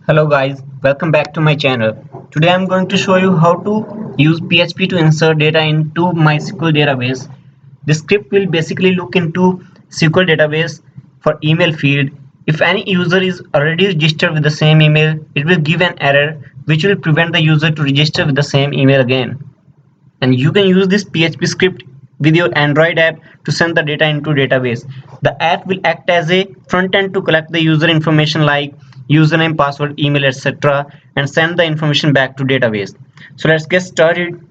Hello guys, welcome back to my channel. Today I'm going to show you how to use PHP to insert data into MySQL database. This script will basically look into SQL database for email field. If any user is already registered with the same email, it will give an error which will prevent the user to register with the same email again. And you can use this PHP script with your Android app to send the data into database. The app will act as a front end to collect the user information like username, password, email, etc. and send the information back to database. So let's get started.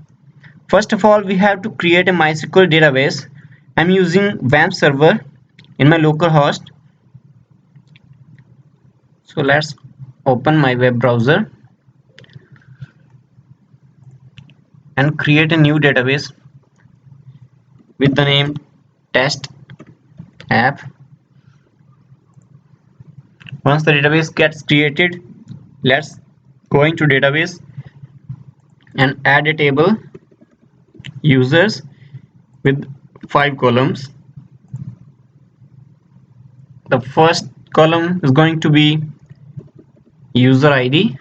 First of all, we have to create a MySQL database. I'm using WAMP server in my local host. So let's open my web browser and create a new database with the name test app. Once the database gets created, let's go into database and add a table users with 5 columns. The first column is going to be user ID.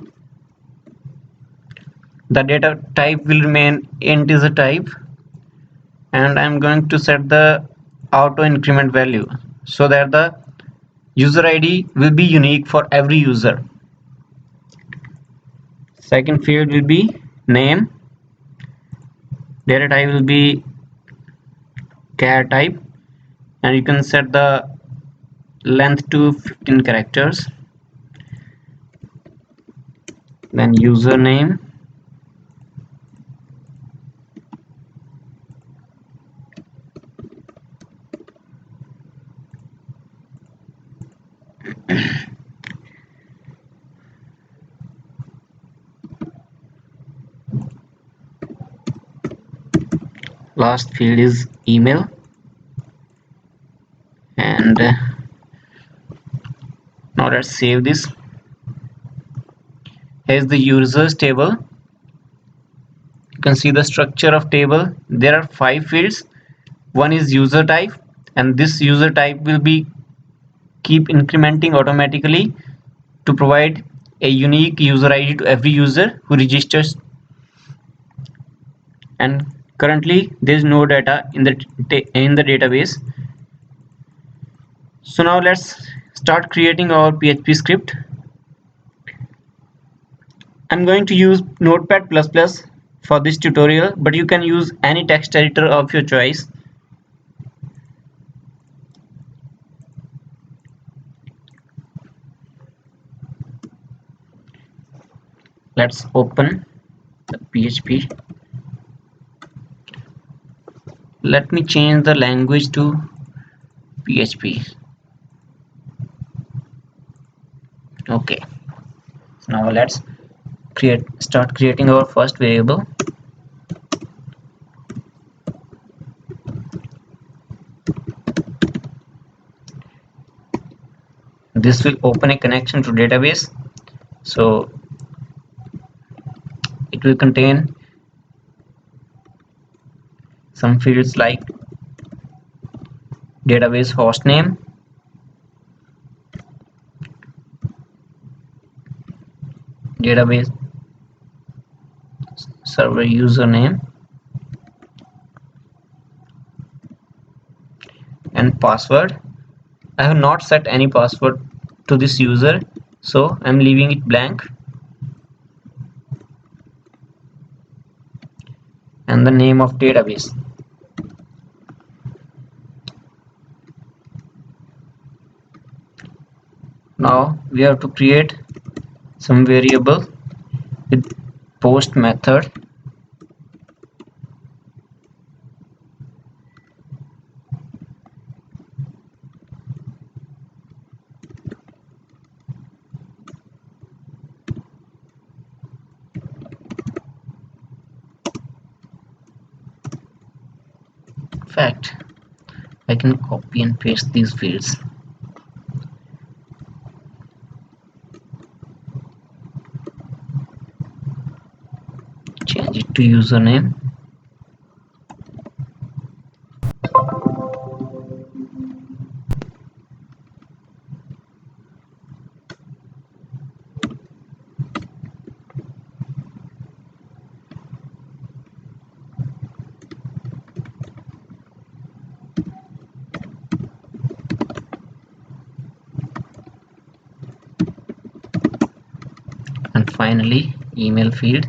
The data type will remain integer type, and I'm going to set the auto increment value so that the user ID will be unique for every user. Second field will be name. Data type will be char type, and you can set the length to 15 characters. Then username, last field is email, and now let's save this. Here's the users table. You can see the structure of table. There are 5 fields. One is user type, and this user type will be keep incrementing automatically to provide a unique user ID to every user who registers. And currently there is no data in the database. So now let's start creating our PHP script. I'm going to use Notepad++ for this tutorial, but you can use any text editor of your choice. Let's open the PHP. Let me change the language to PHP. Okay, so now let's start creating our first variable. This will open a connection to database, so it will contain some fields like database hostname, database server username, and password. I have not set any password to this user, so I'm leaving it blank, and the name of database. Now we have to create some variable with post method. In fact, I can copy and paste these fields. Change it to username. and finally email field.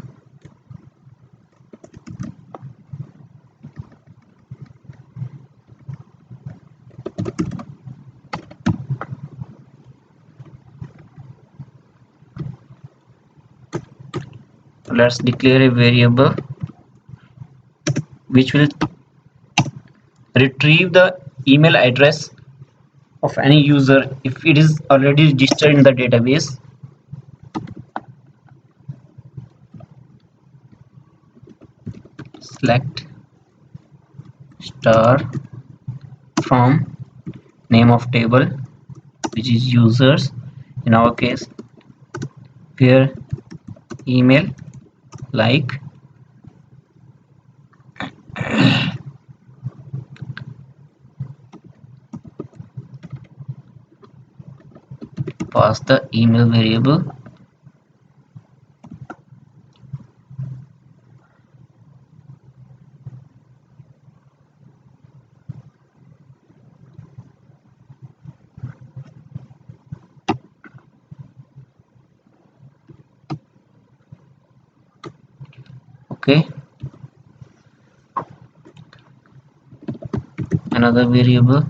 Let's declare a variable which will retrieve the email address of any user if it is already registered in the database. Select star from name of table, which is users in our case, where email like pass the email variable. Okay, another variable.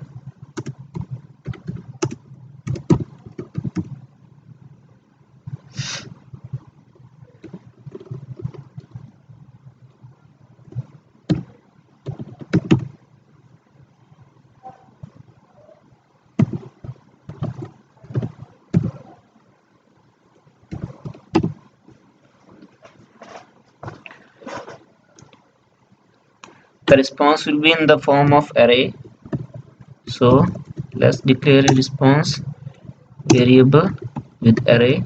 The response will be in the form of array, so let's declare a response variable with array.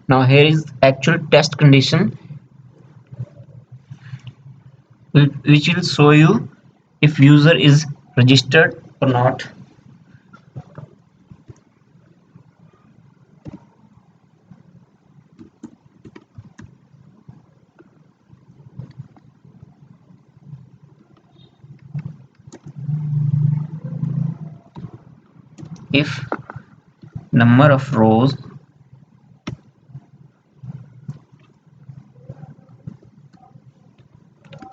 Now here is actual test condition which will show you if user is registered or not. If number of rows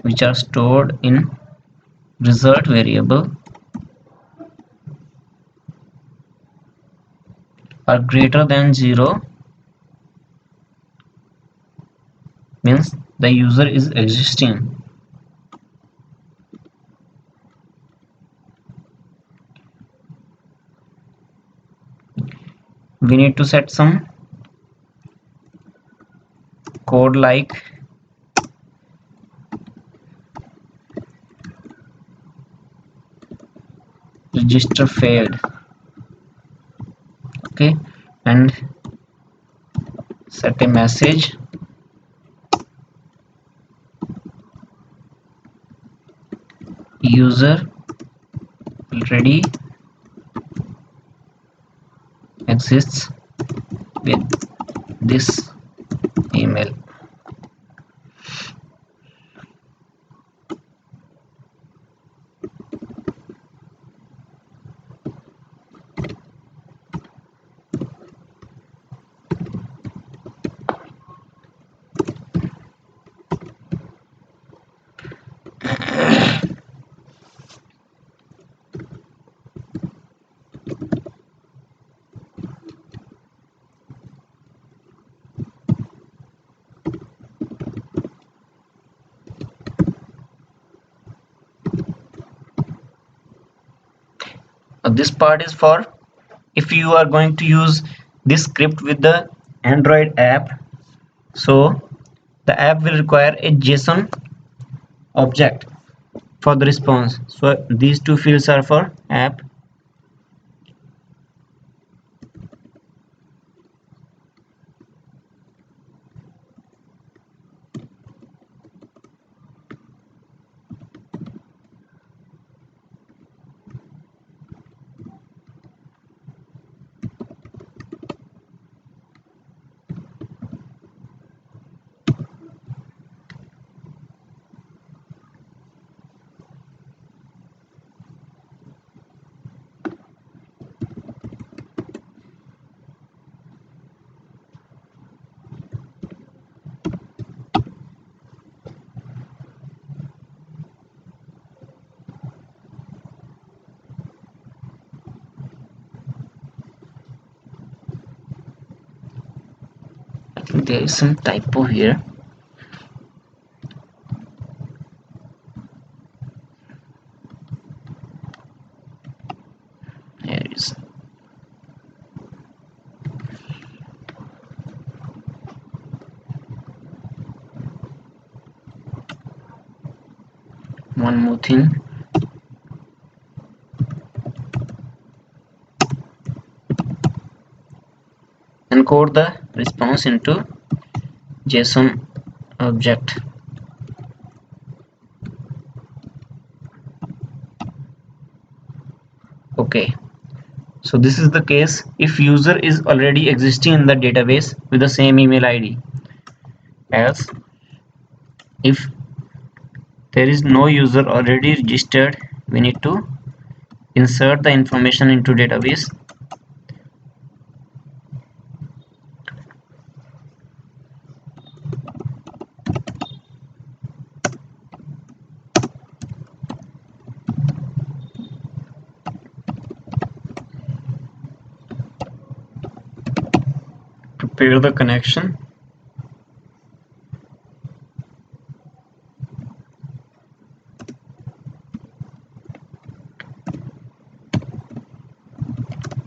which are stored in result variable are greater than 0, means the user is existing. We need to set some code like register failed. Okay, and set a message user already exists with this email. This part is for if you are going to use this script with the Android app, so the app will require a JSON object for the response. So these two fields are for app. think there is some typo here. Here it is. One more thing. Encode the response into JSON object. Okay, so this is the case if user is already existing in the database with the same email ID. Else, if there is no user already registered, we need to insert the information into database. Prepare the connection.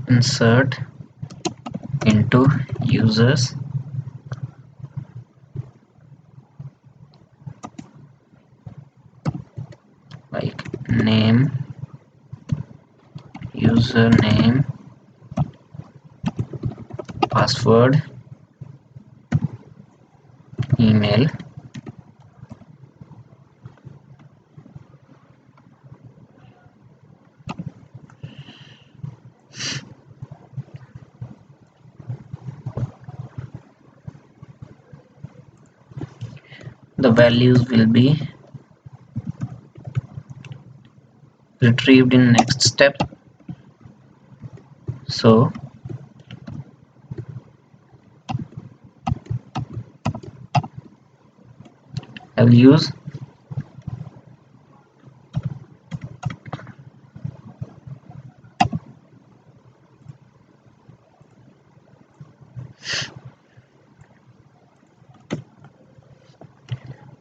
Insert into users like name, username, password, email. The values will be retrieved in next step. So I will use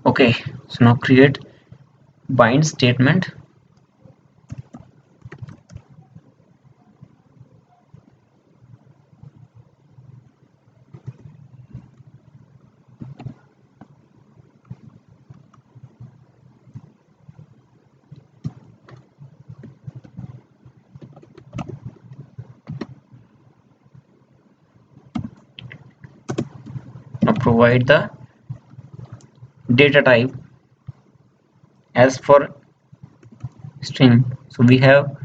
okay. So now create bind statement. Now provide the data type as for string. So we have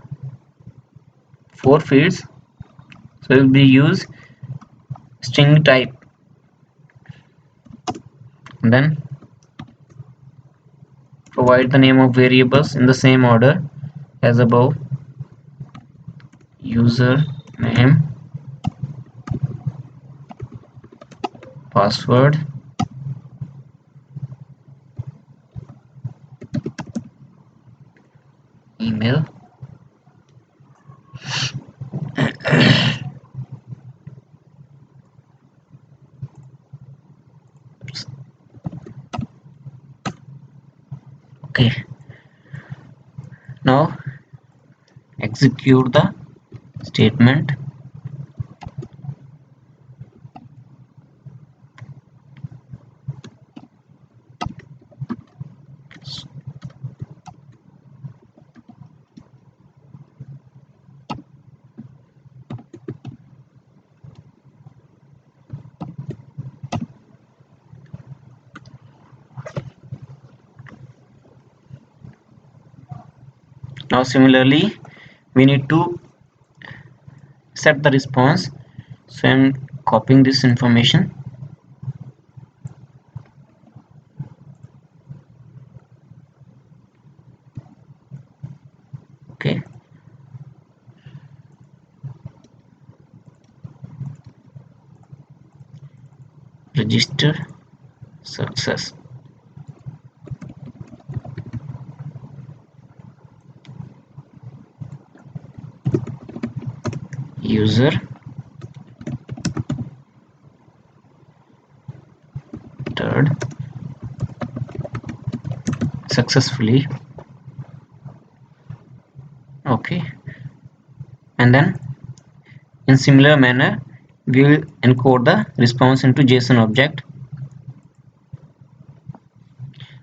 4 fields, so we will use string type. And then provide the name of variables in the same order as above. User name, password, email. Okay, now execute the statement. Now similarly we need to set the response, so I'm copying this information. Okay, register success. User successfully. Okay, and then in similar manner we will encode the response into JSON object.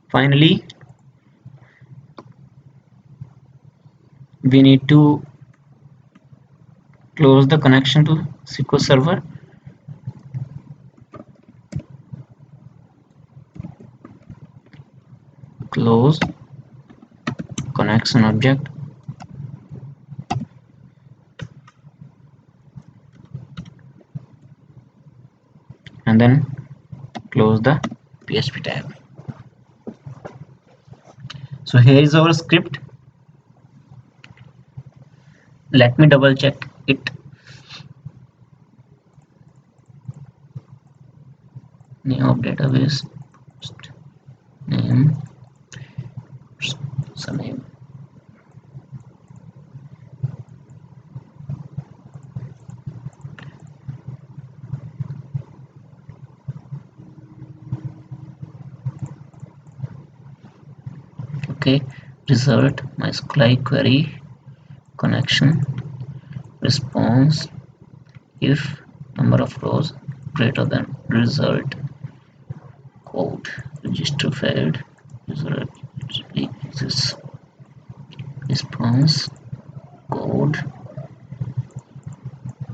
Finally, we need to close the connection to SQL Server. Close connection object, and then close the PHP tab. So here is our script. Let me double check it. Name of database, name, surname. Okay, result, MySQL query, connection, response, if number of rows greater than result, code, register failed, result exists, response, code,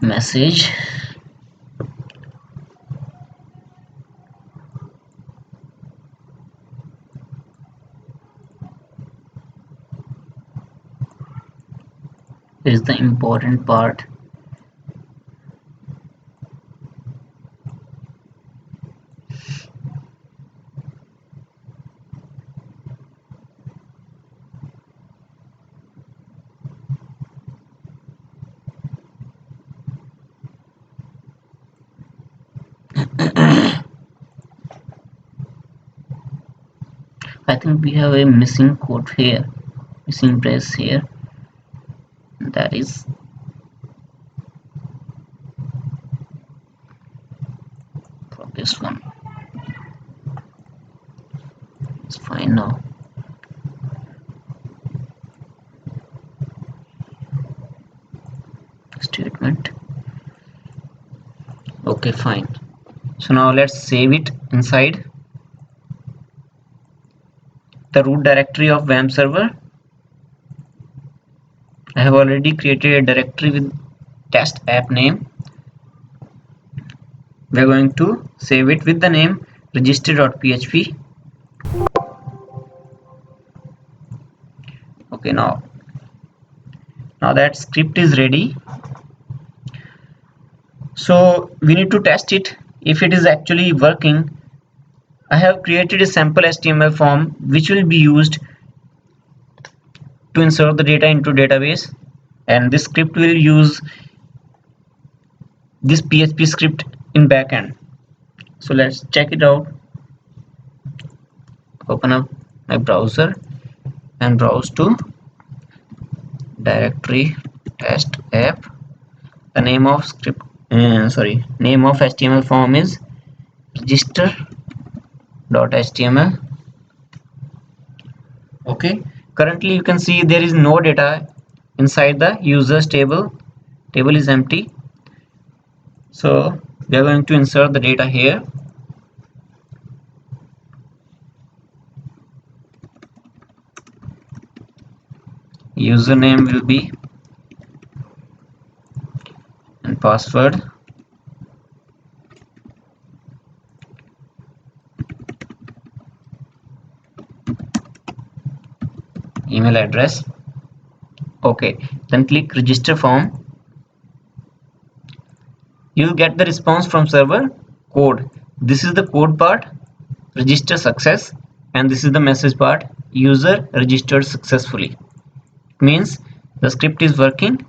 message, is the important part. I think we have a missing code here, missing brace here. That is for this one. It's fine now. Statement. Okay, fine. So now let's save it inside the root directory of WAMP server. I have already created a directory with test app name. We're going to save it with the name register.php. Okay, now that script is ready, so we need to test it if it is actually working. I have created a sample HTML form which will be used to insert the data into database, and this script will use this PHP script in backend. So let's check it out. Open up my browser and browse to directory test app. The name of name of HTML form is register.html. Okay, currently you can see there is no data inside the users table is empty. So we are going to insert the data here. Username will be and password. Email address. Okay, then click register form. You will get the response from server code. This is the code part, register success, and this is the message part, user registered successfully. It means the script is working.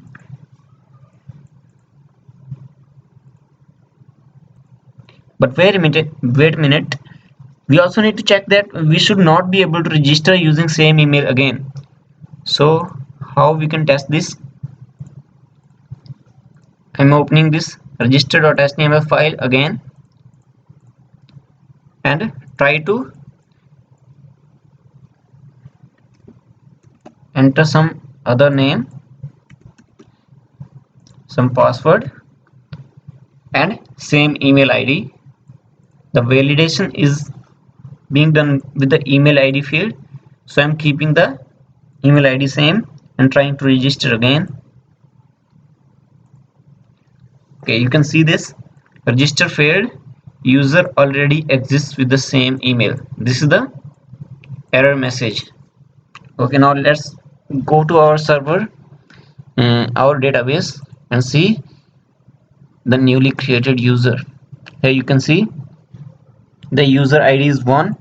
But wait a minute, we also need to check that we should not be able to register using same email again. So how we can test this? I'm opening this register.html file again and try to enter some other name, some password, and same email ID. The validation is being done with the email ID field, so I'm keeping the email ID same and trying to register again. Okay, you can see this register failed, user already exists with the same email. This is the error message. Okay, now let's go to our server, our database, and see the newly created user. Here you can see the user ID is 1,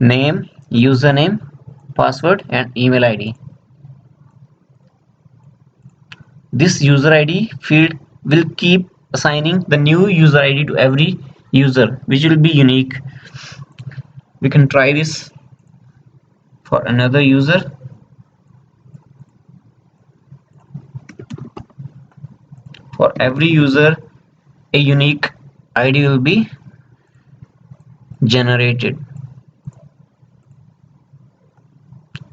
name, username, password, and email ID. This user ID field will keep assigning the new user ID to every user, which will be unique. We can try this for another user. For every user, a unique ID will be generated.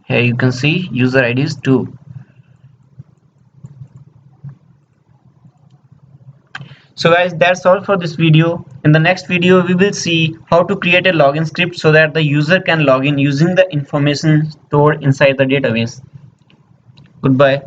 Here you can see user ID is 2. So guys, that's all for this video. In the next video, we will see how to create a login script so that the user can log in using the information stored inside the database. Goodbye.